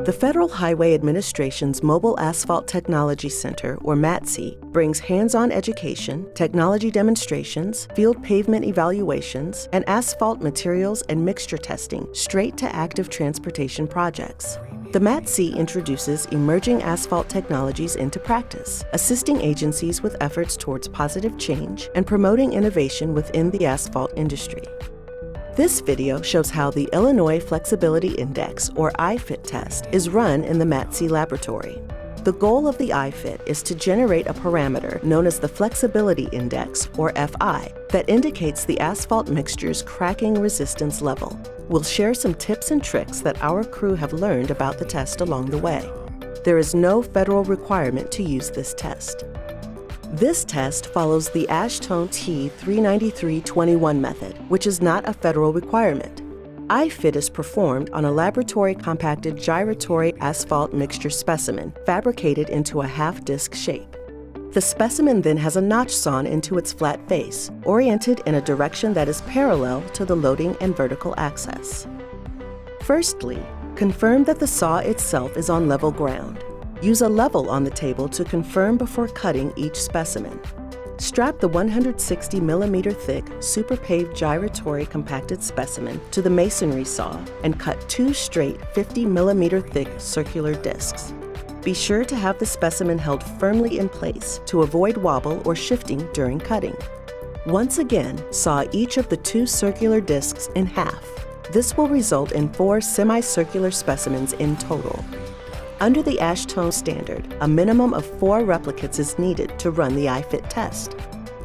The Federal Highway Administration's Mobile Asphalt Technology Center, or MATC, brings hands-on education, technology demonstrations, field pavement evaluations, and asphalt materials and mixture testing straight to active transportation projects. The MATC introduces emerging asphalt technologies into practice, assisting agencies with efforts towards positive change and promoting innovation within the asphalt industry. This video shows how the Illinois Flexibility Index, or IFIT test, is run in the MATC laboratory. The goal of the IFIT is to generate a parameter known as the Flexibility Index, or FI, that indicates the asphalt mixture's cracking resistance level. We'll share some tips and tricks that our crew have learned about the test along the way. There is no federal requirement to use this test. This test follows the Ashtone T39321 method, which is not a federal requirement. IFIT is performed on a laboratory compacted gyratory asphalt mixture specimen fabricated into a half-disc shape. The specimen then has a notch sawn into its flat face, oriented in a direction that is parallel to the loading and vertical axis. Firstly, confirm that the saw itself is on level ground. Use a level on the table to confirm before cutting each specimen. Strap the 160 mm thick super paved gyratory compacted specimen to the masonry saw and cut 2 straight 50 mm thick circular discs. Be sure to have the specimen held firmly in place to avoid wobble or shifting during cutting. Once again, saw each of the 2 circular discs in half. This will result in 4 semicircular specimens in total. Under the Ashtone standard, a minimum of 4 replicates is needed to run the IFIT test.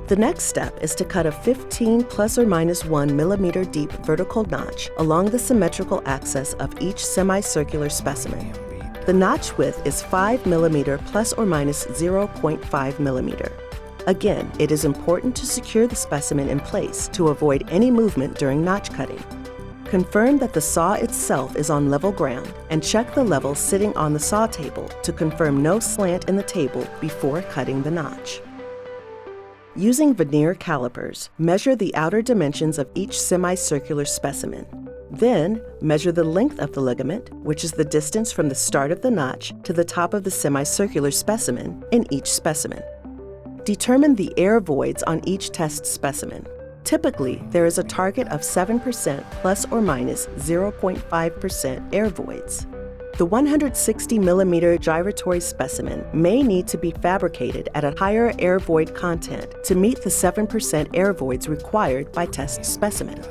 The next step is to cut a 15 plus or minus 1 millimeter deep vertical notch along the symmetrical axis of each semicircular specimen. The notch width is 5 millimeter plus or minus 0.5 millimeter. Again, it is important to secure the specimen in place to avoid any movement during notch cutting. Confirm that the saw itself is on level ground and check the level sitting on the saw table to confirm no slant in the table before cutting the notch. Using vernier calipers, measure the outer dimensions of each semicircular specimen. Then, measure the length of the ligament, which is the distance from the start of the notch to the top of the semicircular specimen in each specimen. Determine the air voids on each test specimen. Typically, there is a target of 7% plus or minus 0.5% air voids. The 160 mm gyratory specimen may need to be fabricated at a higher air void content to meet the 7% air voids required by test specimen.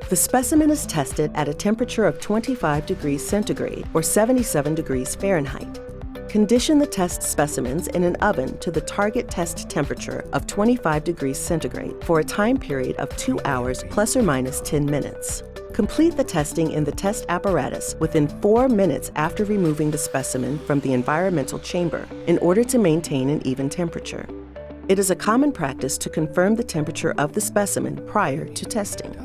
The specimen is tested at a temperature of 25 degrees centigrade or 77 degrees Fahrenheit. Condition the test specimens in an oven to the target test temperature of 25 degrees centigrade for a time period of 2 hours plus or minus 10 minutes. Complete the testing in the test apparatus within 4 minutes after removing the specimen from the environmental chamber in order to maintain an even temperature. It is a common practice to confirm the temperature of the specimen prior to testing.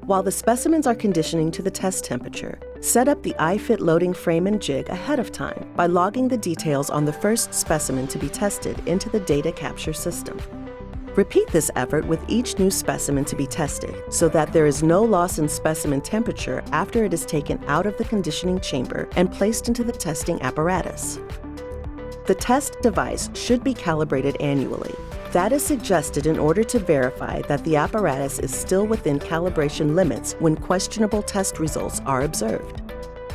While the specimens are conditioning to the test temperature, set up the IFIT loading frame and jig ahead of time by logging the details on the first specimen to be tested into the data capture system. Repeat this effort with each new specimen to be tested so that there is no loss in specimen temperature after it is taken out of the conditioning chamber and placed into the testing apparatus. The test device should be calibrated annually. That is suggested in order to verify that the apparatus is still within calibration limits when questionable test results are observed.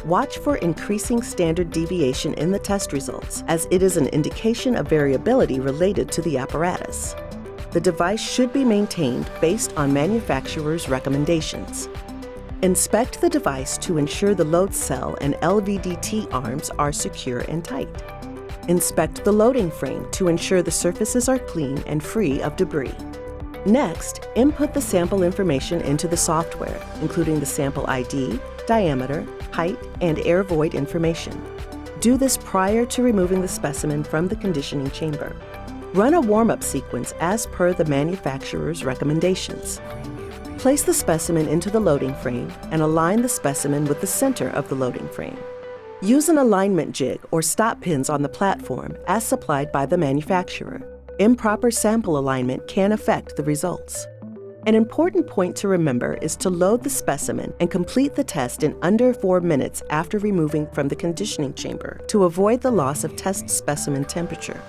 Watch for increasing standard deviation in the test results, as it is an indication of variability related to the apparatus. The device should be maintained based on manufacturer's recommendations. Inspect the device to ensure the load cell and LVDT arms are secure and tight. Inspect the loading frame to ensure the surfaces are clean and free of debris. Next, input the sample information into the software, including the sample ID, diameter, height, and air void information. Do this prior to removing the specimen from the conditioning chamber. Run a warm-up sequence as per the manufacturer's recommendations. Place the specimen into the loading frame and align the specimen with the center of the loading frame. Use an alignment jig or stop pins on the platform as supplied by the manufacturer. Improper sample alignment can affect the results. An important point to remember is to load the specimen and complete the test in under 4 minutes after removing from the conditioning chamber to avoid the loss of test specimen temperature.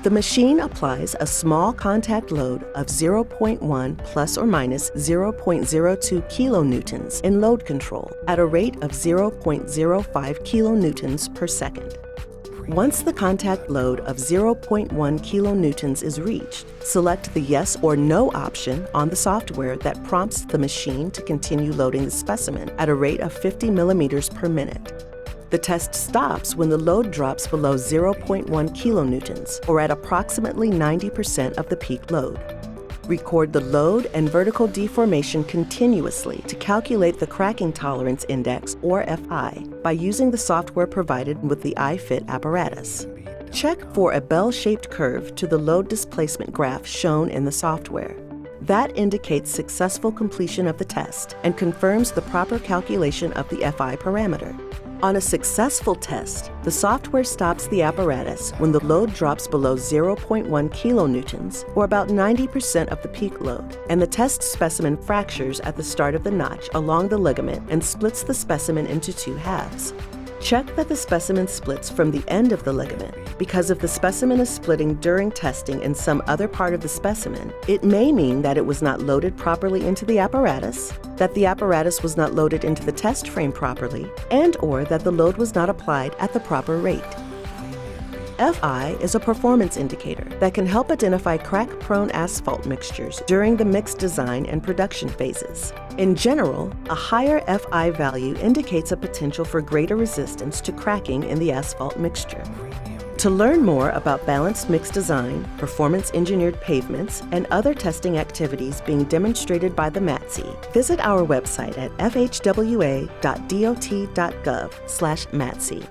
The machine applies a small contact load of 0.1 plus or minus 0.02 kilonewtons in load control at a rate of 0.05 kilonewtons per second. Once the contact load of 0.1 kilonewtons is reached, select the yes or no option on the software that prompts the machine to continue loading the specimen at a rate of 50 millimeters per minute. The test stops when the load drops below 0.1 kilonewtons, or at approximately 90% of the peak load. Record the load and vertical deformation continuously to calculate the cracking tolerance index, or FI, by using the software provided with the iFit apparatus. Check for a bell-shaped curve to the load displacement graph shown in the software. That indicates successful completion of the test and confirms the proper calculation of the FI parameter. On a successful test, the software stops the apparatus when the load drops below 0.1 kilonewtons, or about 90% of the peak load, and the test specimen fractures at the start of the notch along the ligament and splits the specimen into 2 halves. Check that the specimen splits from the end of the ligament, because if the specimen is splitting during testing in some other part of the specimen, it may mean that it was not loaded properly into the apparatus, that the apparatus was not loaded into the test frame properly, and/or that the load was not applied at the proper rate. FI is a performance indicator that can help identify crack-prone asphalt mixtures during the mix design and production phases. In general, a higher FI value indicates a potential for greater resistance to cracking in the asphalt mixture. To learn more about balanced mix design, performance-engineered pavements, and other testing activities being demonstrated by the MATC, visit our website at fhwa.dot.gov/MATC.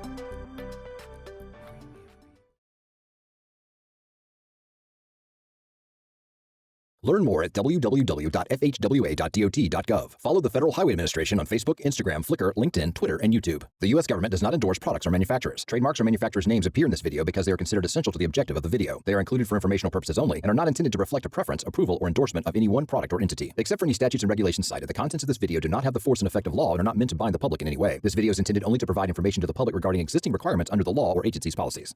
Learn more at www.fhwa.dot.gov. Follow the Federal Highway Administration on Facebook, Instagram, Flickr, LinkedIn, Twitter, and YouTube. The U.S. government does not endorse products or manufacturers. Trademarks or manufacturers' names appear in this video because they are considered essential to the objective of the video. They are included for informational purposes only and are not intended to reflect a preference, approval, or endorsement of any one product or entity. Except for any statutes and regulations cited, the contents of this video do not have the force and effect of law and are not meant to bind the public in any way. This video is intended only to provide information to the public regarding existing requirements under the law or agency's policies.